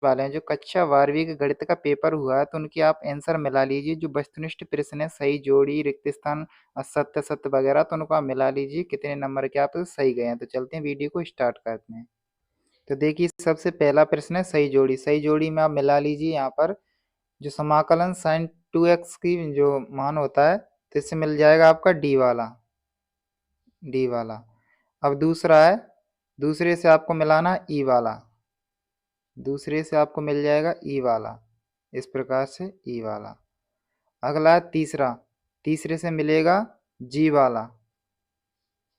वाले हैं जो कक्षा 12वीं के गणित का पेपर हुआ है तो उनकी आप आंसर मिला लीजिए। जो वस्तुनिष्ठ प्रश्न है, सही जोड़ी, रिक्त स्थान, असत्य सत्य वगैरह, तो उनको आप मिला लीजिए कितने नंबर के आप सही गए हैं। तो चलते हैं वीडियो को स्टार्ट करते हैं। तो देखिए सबसे पहला प्रश्न है सही जोड़ी। सही जोड़ी में आप मिला लीजिए यहाँ पर जो समाकलन sin 2x की जो मान होता है तो इससे मिल जाएगा आपका डी वाला। अब दूसरा है, दूसरे से आपको मिलाना ई वाला, दूसरे से आपको मिल जाएगा ई वाला, इस प्रकार से ई वाला। अगला है तीसरा, तीसरे से मिलेगा जी वाला।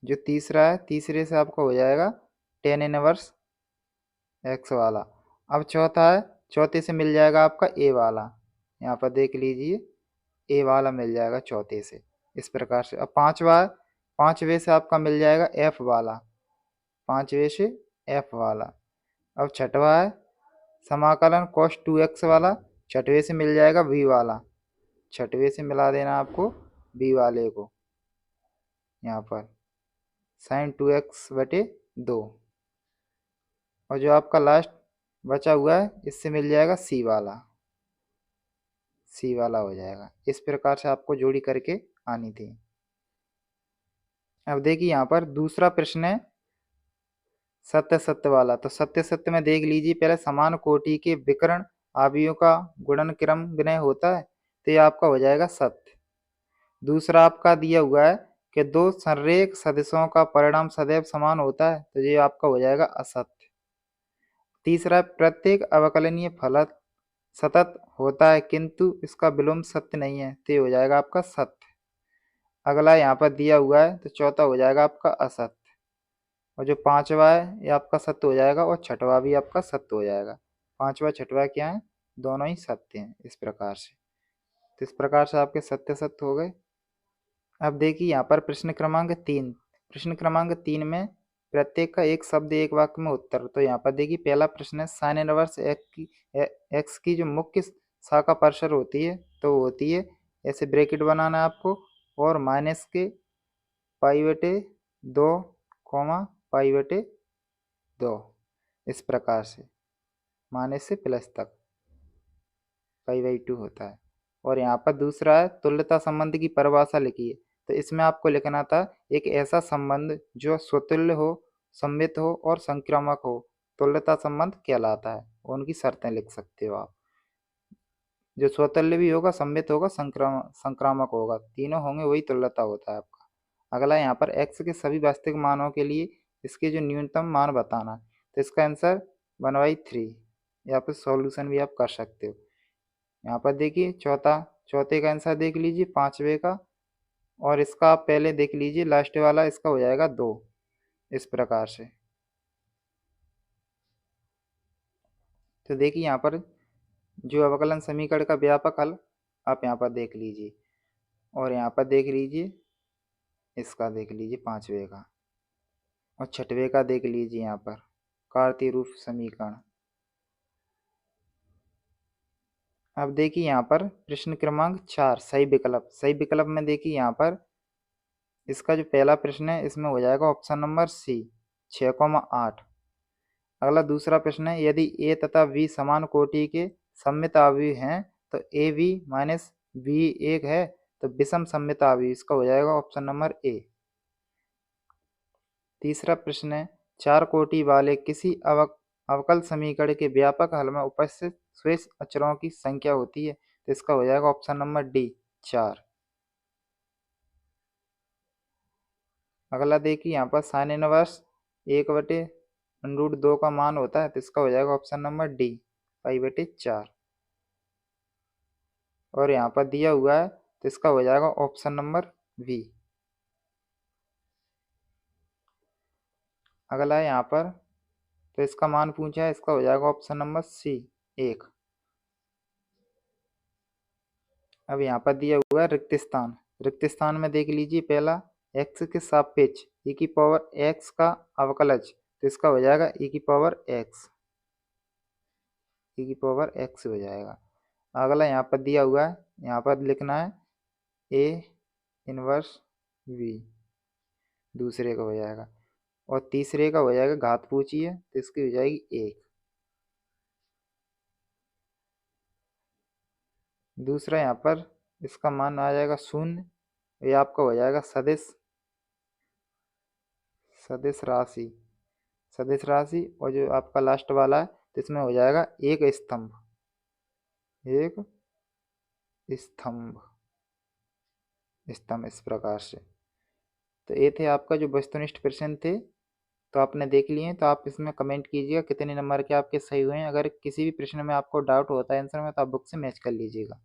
जो तीसरा है तीसरे से आपको हो जाएगा टेन इनवर्स एक्स वाला। अब चौथा है, चौथे से मिल जाएगा आपका ए वाला। यहाँ पर देख लीजिए ए वाला मिल जाएगा चौथे से, इस प्रकार से। अब पांचवा है, पांचवे से आपका मिल जाएगा एफ वाला, पांचवे से एफ वाला। अब छठवा है समाकलन cos 2x वाला, छठवे से मिल जाएगा v वाला, छठवे से मिला देना आपको v वाले को यहाँ पर sin 2x बटे 2। और जो आपका लास्ट बचा हुआ है इससे मिल जाएगा c वाला, c वाला हो जाएगा। इस प्रकार से आपको जोड़ी करके आनी थी। अब देखिए यहाँ पर दूसरा प्रश्न है सत्य सत्य वाला। तो सत्य सत्य में देख लीजिए, पहले समान कोटि के विकर्ण अवयवों का गुणन क्रम विनय होता है तो ये आपका हो जाएगा सत्य। दूसरा आपका दिया हुआ है कि दो संरेख सदिशों का परिणाम सदैव समान होता है तो ये आपका हो जाएगा असत्य। तीसरा प्रत्येक अवकलनीय फलक सतत होता है किंतु इसका विलोम सत्य नहीं है तो ये हो जाएगा आपका सत्य। अगला यहाँ पर दिया हुआ है तो चौथा हो जाएगा आपका असत्य। और जो पांचवा है ये आपका सत्य हो जाएगा और छठवा भी आपका सत्य हो जाएगा। पांचवा छठवा क्या है, दोनों ही सत्य हैं इस प्रकार से। तो इस प्रकार से आपके सत्य सत्य हो गए। अब देखिए यहाँ पर प्रश्न क्रमांक 3। प्रश्न क्रमांक 3 में प्रत्येक का एक शब्द एक वाक्य में उत्तर। तो यहाँ पर देखिए पहला प्रश्न है साइन इनवर्स एक्स की जो मुख्य शाखा परसर होती है तो वो होती है, ऐसे ब्रैकेट बनाना है आपको, और माइनस के पाई बटे 2 कॉमा पाई बटे 2, इस प्रकार से माइनस से प्लस तक पाई बाई 2 होता है। और यहाँ पर दूसरा है तुल्यता संबंध की परिभाषा लिखिए। तो इसमें आपको लिखना था एक ऐसा संबंध जो स्वतुल्य हो, सममित हो और संक्रामक हो, तुल्यता संबंध कहलाता है। उनकी शर्तें लिख सकते हो आप। जो स्वतुल्य भी होगा, सममित होगा, संक्रामक होगा, तीनों होंगे वही तुल्यता होता है आपका। अगला यहाँ पर x के सभी वास्तविक मानों के लिए इसके जो न्यूनतम मान बताना। तो इसका आंसर 1/3, या फिर सॉल्यूशन भी आप कर सकते हो। यहाँ पर देखिए चौथे का आंसर देख लीजिए पांचवे का, और इसका आप पहले देख लीजिए लास्ट वाला, इसका हो जाएगा 2, इस प्रकार से। तो देखिए यहाँ पर जो अवकलन समीकरण का व्यापक हल आप यहाँ पर देख लीजिए, और यहाँ पर देख लीजिए इसका देख लीजिए पांचवे का, और छठवे का देख लीजिए यहाँ पर कार्तीय रूप समीकरण। अब देखिए यहाँ पर प्रश्न क्रमांक 4 सही विकल्प। सही विकल्प में देखिए यहाँ पर इसका जो पहला प्रश्न है इसमें हो जाएगा ऑप्शन नंबर सी 6,8। अगला दूसरा प्रश्न है यदि ए तथा बी समान कोटि के सममित अवयवी हैं तो ए बी माइनस बी एक है तो विषम सममित अवयवी, इसका हो जाएगा ऑप्शन नंबर ए। तीसरा प्रश्न है चार कोटि वाले किसी अवकल समीकरण के व्यापक हल में उपस्थित शेष अचरों की संख्या होती है तो इसका हो जाएगा ऑप्शन नंबर डी 4। अगला देखिए यहाँ पर साइन इनवर्स 1/√2 का मान होता है तो इसका हो जाएगा ऑप्शन नंबर डी पाई/4। और यहाँ पर दिया हुआ है तो इसका हो जाएगा ऑप्शन नंबर बी। अगला है यहाँ पर तो इसका मान पूछा है, इसका हो जाएगा ऑप्शन नंबर सी 1। अब यहाँ पर दिया हुआ है रिक्त स्थान। रिक्त स्थान में देख लीजिए पहला x के सापेक्ष e की पावर x का अवकलज तो इसका हो जाएगा e की पावर x हो जाएगा। अगला यहाँ पर दिया हुआ है, यहाँ पर लिखना है a इनवर्स v, दूसरे का हो जाएगा, और तीसरे का हो जाएगा घात पूछी है तो इसकी हो जाएगी 1। दूसरा यहाँ पर इसका मान आ जाएगा 0, ये आपका हो जाएगा सदिश सदिश राशि सदिश राशि। और जो आपका लास्ट वाला है तो इसमें हो जाएगा एक स्तंभ एक स्तंभ स्तंभ इस प्रकार से। तो ये थे आपका जो वस्तुनिष्ठ प्रश्न थे, तो आपने देख लिए हैं। तो आप इसमें कमेंट कीजिएगा कितने नंबर के आपके सही हुए हैं। अगर किसी भी प्रश्न में आपको डाउट होता है आंसर में तो आप बुक से मैच कर लीजिएगा।